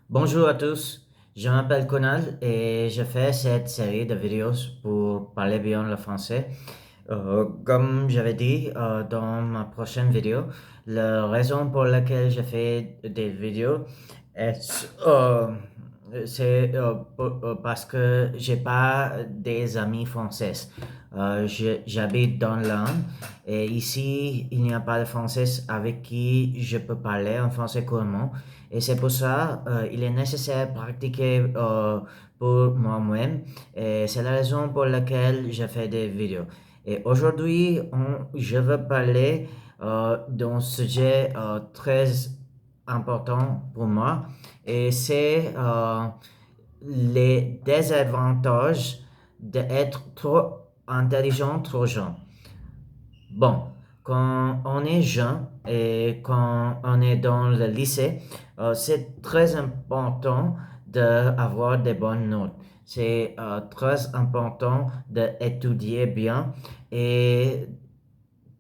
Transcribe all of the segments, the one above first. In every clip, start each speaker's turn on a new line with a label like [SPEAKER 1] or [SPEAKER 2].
[SPEAKER 1] Bonjour à tous, je m'appelle Conal et je fais cette série de vidéos pour parler bien le français. Comme j'avais dit dans ma prochaine vidéo, la raison pour laquelle je fais des vidéos est, parce que j'ai pas des amis français. J'habite dans l'Inde et ici il n'y a pas de français avec qui je peux parler en français couramment. Et c'est pour ça il est nécessaire de pratiquer pour moi-même. Et c'est la raison pour laquelle je fais des vidéos. Et aujourd'hui, je veux parler d'un sujet très important pour moi. Et c'est les désavantages d'être trop intelligent, trop jeune. Bon, quand on est jeune et quand on est dans le lycée, c'est très important d'avoir des bonnes notes. C'est très important d'étudier bien et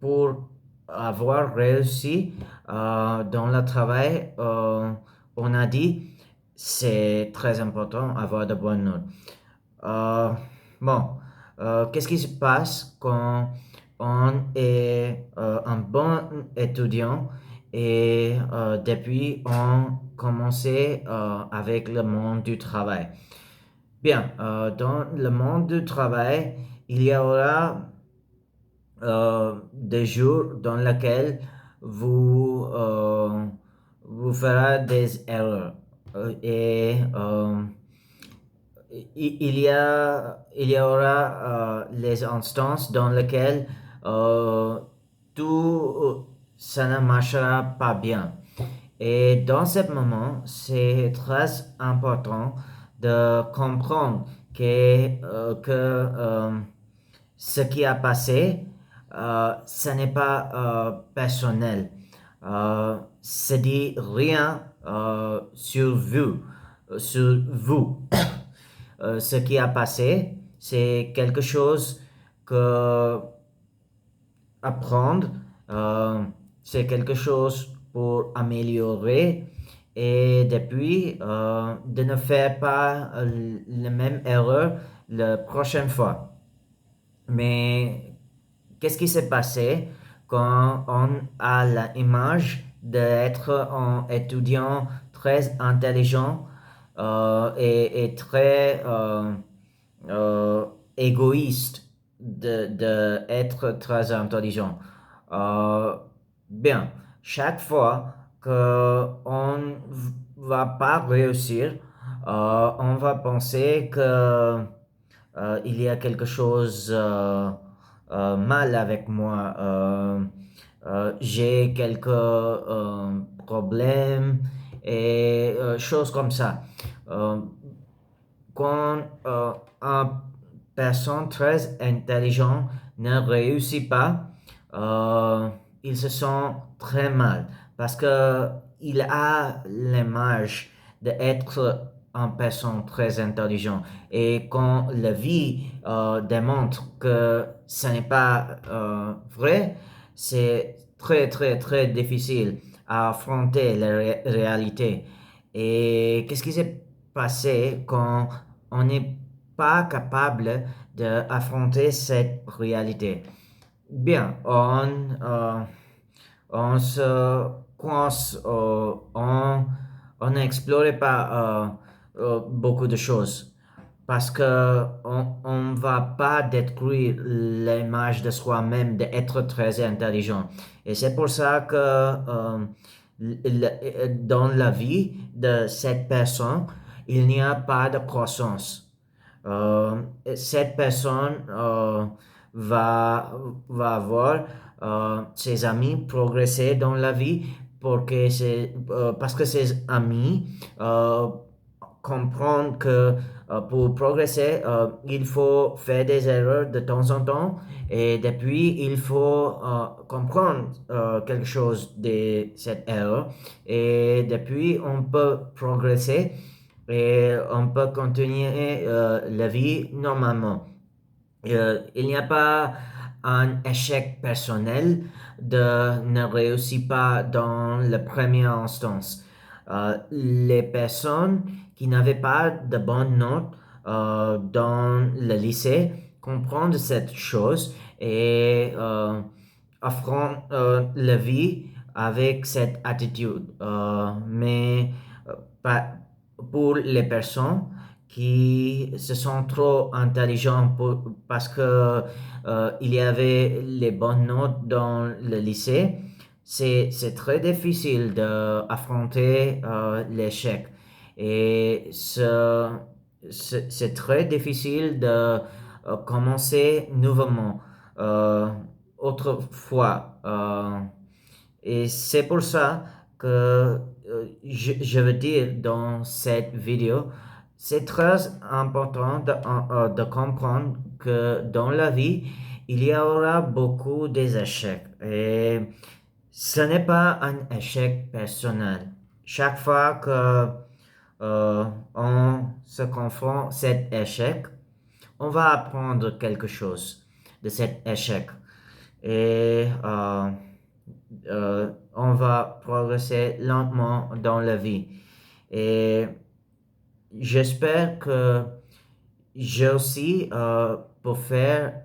[SPEAKER 1] pour avoir réussi dans le travail, on a dit c'est très important d'avoir de bonnes notes. Euh, bon, qu'est-ce qui se passe quand on est un bon étudiant et depuis on commençait avec le monde du travail? Bien, dans le monde du travail, il y aura des jours dans lesquels vous ferez des erreurs. Et il y aura les instances dans lesquelles euh, tout ça ne marchera pas bien. Et dans ce moment, c'est très important de comprendre que ce qui a passé, ce n'est pas personnel. Ce dit rien sur vous. Ce qui a passé, c'est quelque chose que apprendre, euh, c'est quelque chose pour améliorer et depuis de ne faire pas la même erreur la prochaine fois. Mais qu'est-ce qui s'est passé quand on a l'image d'être un étudiant très intelligent et très euh, égoïste de être très intelligent. Euh, Bien, chaque fois qu'on va pas réussir, on va penser que il y a quelque chose mal avec moi. J'ai quelques problèmes et choses comme ça. Euh, quand une personne très intelligente ne réussit pas, euh, il se sent très mal parce que il a l'image d'être une personne très intelligente. Et quand la vie démontre que ce n'est pas vrai, c'est très très très difficile à affronter la réalité. Et qu'est-ce qui s'est passé quand on n'est pas capable d'affronter cette réalité? Bien, on se coince, on n'explore pas beaucoup de choses parce que on va pas détruire l'image de soi-même d'être très intelligent. Et c'est pour ça que dans la vie de cette personne, il n'y a pas de croissance. Euh, cette personne va, va avoir ses amis progresser dans la vie parce que ses amis comprennent que pour progresser, il faut faire des erreurs de temps en temps et depuis, il faut comprendre quelque chose de cette erreur et depuis, on peut progresser et on peut continuer la vie normalement. Il n'y a pas un échec personnel de ne réussir pas dans la première instance. Les personnes qui n'avaient pas de bonnes notes dans le lycée comprennent cette chose et affrontent la vie avec cette attitude. Mais pas pour les personnes qui se sont trop intelligents parce que il y avait les bonnes notes dans le lycée, c'est très difficile d'affronter l'échec. Et c'est très difficile de commencer nouveau autrefois. Et c'est pour ça que je veux dire dans cette vidéo, c'est très important de comprendre que dans la vie, il y aura beaucoup d'échecs. Et ce n'est pas un échec personnel. Chaque fois que on se confronte à cet échec, on va apprendre quelque chose de cet échec. Et on va progresser lentement dans la vie. Et j'espère que j'ai aussi pour faire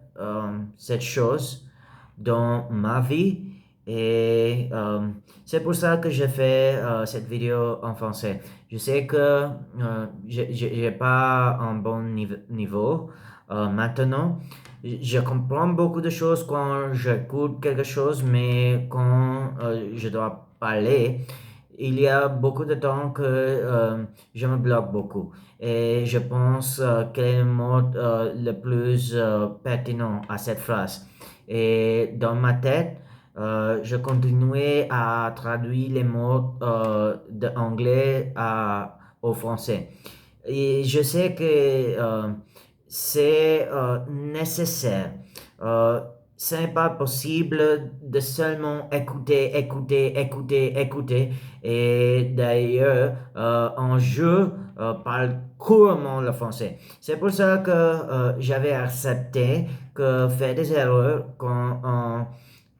[SPEAKER 1] cette chose dans ma vie et c'est pour ça que je fais cette vidéo en français. Je sais que j'ai pas un bon niveau maintenant. Je comprends beaucoup de choses quand j'écoute quelque chose, mais quand je dois parler, il y a beaucoup de temps que je me bloque beaucoup. Et je pense quel est le mot le plus pertinent à cette phrase. Et dans ma tête, je continuais à traduire les mots de anglais au français. Et je sais que c'est nécessaire. Euh, ce n'est pas possible de seulement écouter, écouter, écouter, écouter. Et d'ailleurs, un jeu parle couramment le français. C'est pour ça que j'avais accepté que faire des erreurs quand on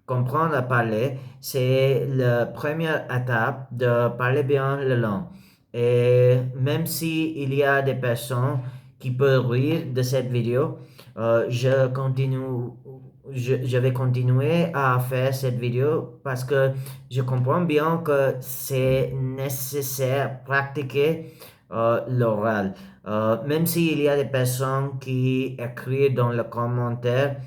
[SPEAKER 1] comprend à parler, c'est la première étape de parler bien la langue. Et même si il y a des personnes qui peuvent rire de cette vidéo, je vais continuer à faire cette vidéo parce que je comprends bien que c'est nécessaire pratiquer l'oral. Même s'il y a des personnes qui écrivent dans le commentaire,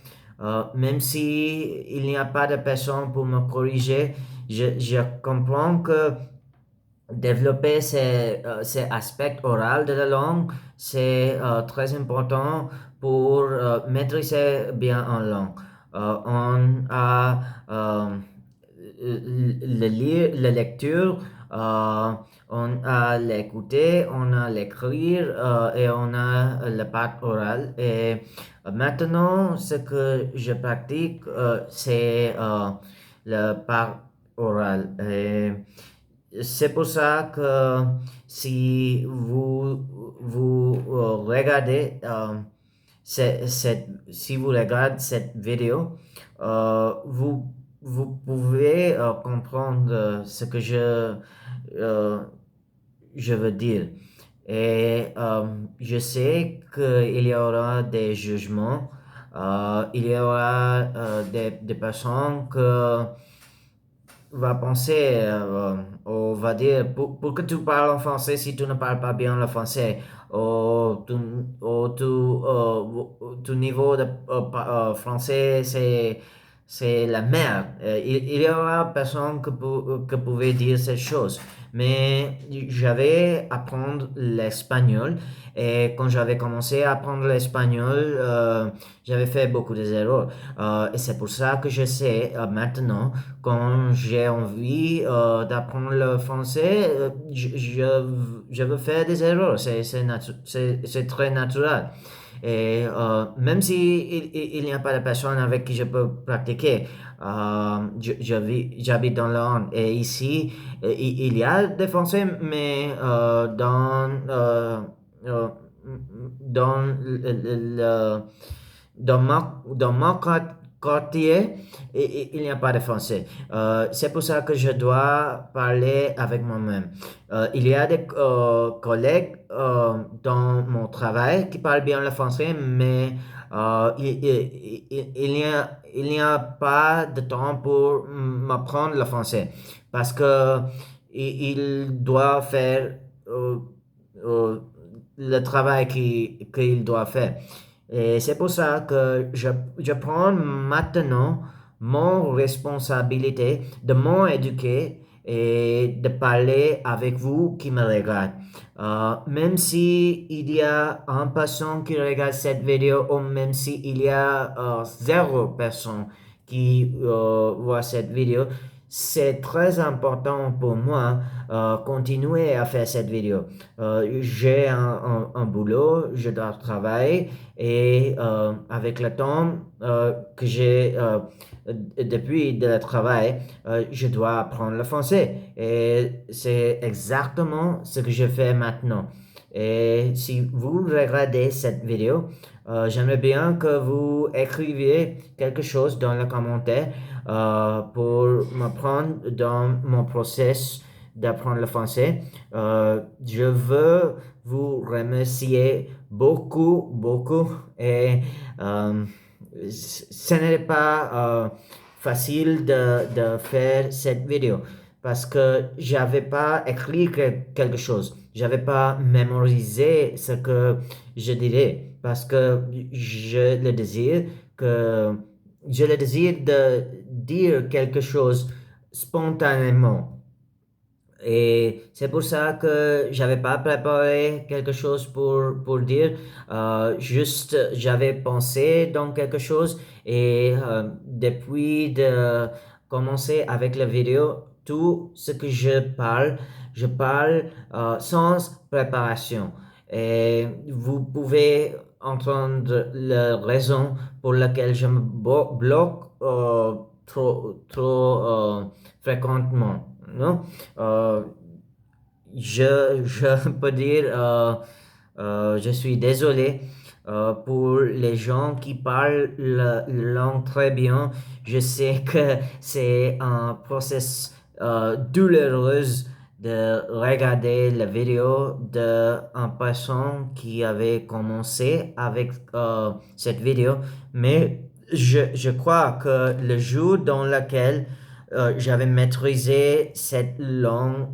[SPEAKER 1] même si il n'y a pas de personne pour me corriger, je comprends que développer ces aspects oraux de la langue, c'est très important pour maîtriser bien en langue. On a la lecture, on a l'écouter, on a l'écrire et on a la part orale. Et maintenant, ce que je pratique, c'est la part orale. Et c'est pour ça que si vous regardez si vous regardez cette vidéo, vous pouvez comprendre ce que euh, je veux dire. Et je sais qu'il y aura des jugements, il y aura des personnes que va penser, on va dire, pour que tu parles en français si tu ne parles pas bien le français, ton niveau de français, c'est la merde. Il y aura personne que pouvait dire ces choses. Mais j'avais apprendre l'espagnol et quand j'avais commencé à apprendre l'espagnol, j'avais fait beaucoup d'erreurs. Et c'est pour ça que je sais maintenant quand j'ai envie d'apprendre le français, je veux faire des erreurs. C'est très naturel. Et même si il n'y a pas de personne avec qui je peux pratiquer, j'habite dans le Hollande. Et ici, il y a des Français, mais dans, dans, le- dans ma quartier, il n'y a pas de français. C'est pour ça que je dois parler avec moi-même. Il y a des collègues dans mon travail qui parlent bien le français, mais il n'y a pas de temps pour m'apprendre le français parce que il doit faire euh, le travail qu'il doit faire. Et c'est pour ça que je prends maintenant mon responsabilité de m'éduquer et de parler avec vous qui me regardez. Même si il y a un personne qui regarde cette vidéo ou même si il y a zéro personne qui voit cette vidéo, c'est très important pour moi continuer à faire cette vidéo. J'ai un boulot, je dois travailler et avec le temps que j'ai depuis le travail, je dois apprendre le français. Et c'est exactement ce que je fais maintenant. Et si vous regardez cette vidéo, j'aimerais bien que vous écriviez quelque chose dans les commentaires pour m'apprendre dans mon process d'apprendre le français. Je veux vous remercier beaucoup, beaucoup. Et ce n'est pas facile de faire cette vidéo parce que j'avais pas écrit quelque chose. J'avais pas mémorisé ce que je dirais parce que que je le désire de dire quelque chose spontanément. Et c'est pour ça que j'avais pas préparé quelque chose pour dire. Juste, j'avais pensé dans quelque chose et depuis de commencer avec la vidéo, tout ce que je parle sans préparation. Et vous pouvez entendre la raison pour laquelle je me bloque trop fréquemment. Non? Euh, je peux dire, je suis désolé pour les gens qui parlent la langue très bien. Je sais que c'est un process douloureux de regarder la vidéo d'un personne qui avait commencé avec cette vidéo, mais je crois que le jour dans lequel j'avais maîtrisé cette langue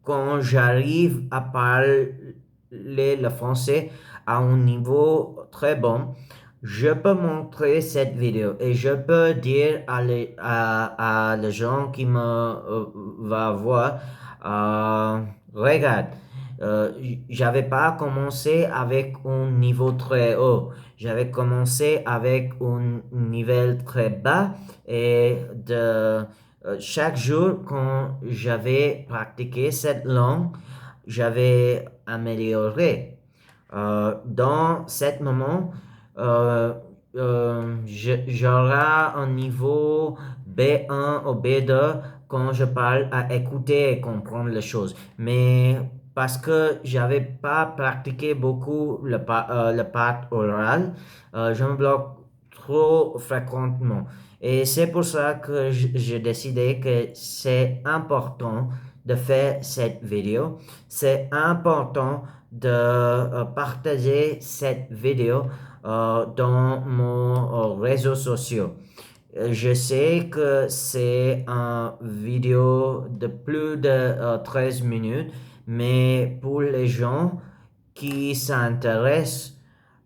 [SPEAKER 1] quand j'arrive à parler le français à un niveau très bon. Je peux montrer cette vidéo et je peux dire à les gens qui me va voir, regarde, j'avais pas commencé avec un niveau très haut. J'avais commencé avec un niveau très bas et chaque jour quand j'avais pratiqué cette langue, j'avais amélioré. Dans ce moment, j'aurai un niveau B1 ou B2 quand je parle à écouter et comprendre les choses. Mais parce que j'avais pas pratiqué beaucoup le part oral, je me bloque trop fréquemment. Et c'est pour ça que j'ai décidé que c'est important de faire cette vidéo. C'est important de partager cette vidéo dans mon réseaux sociaux. Je sais que c'est une vidéo de plus de 13 minutes, mais pour les gens qui s'intéressent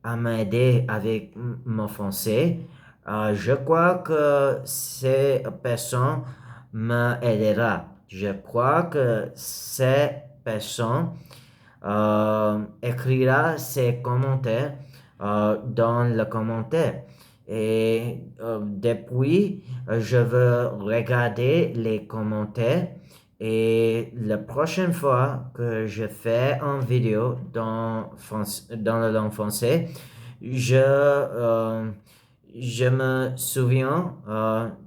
[SPEAKER 1] à m'aider avec mon français, je crois que ces personnes m'aidera. Je crois que ces personnes écrira ses commentaires dans le commentaire. Et depuis, je veux regarder les commentaires et la prochaine fois que je fais une vidéo dans la langue française, je me souviens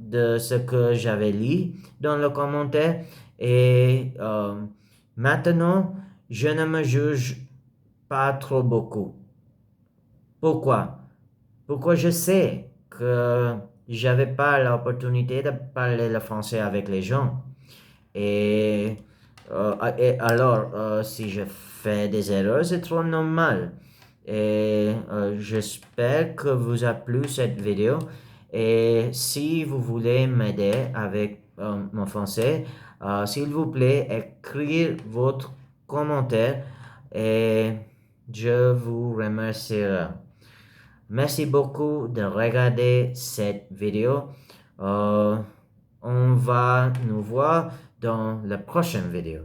[SPEAKER 1] de ce que j'avais lu dans le commentaire et maintenant, je ne me juge pas trop beaucoup. Pourquoi? Pourquoi je sais que j'avais pas l'opportunité de parler le français avec les gens. Et, et alors, si je fais des erreurs, c'est trop normal. Et j'espère que vous a plu cette vidéo. Et si vous voulez m'aider avec mon français, s'il vous plaît, écrivez votre commentaire et je vous remercierai. Merci beaucoup de regarder cette vidéo. Euh, on va nous voir dans la prochaine vidéo.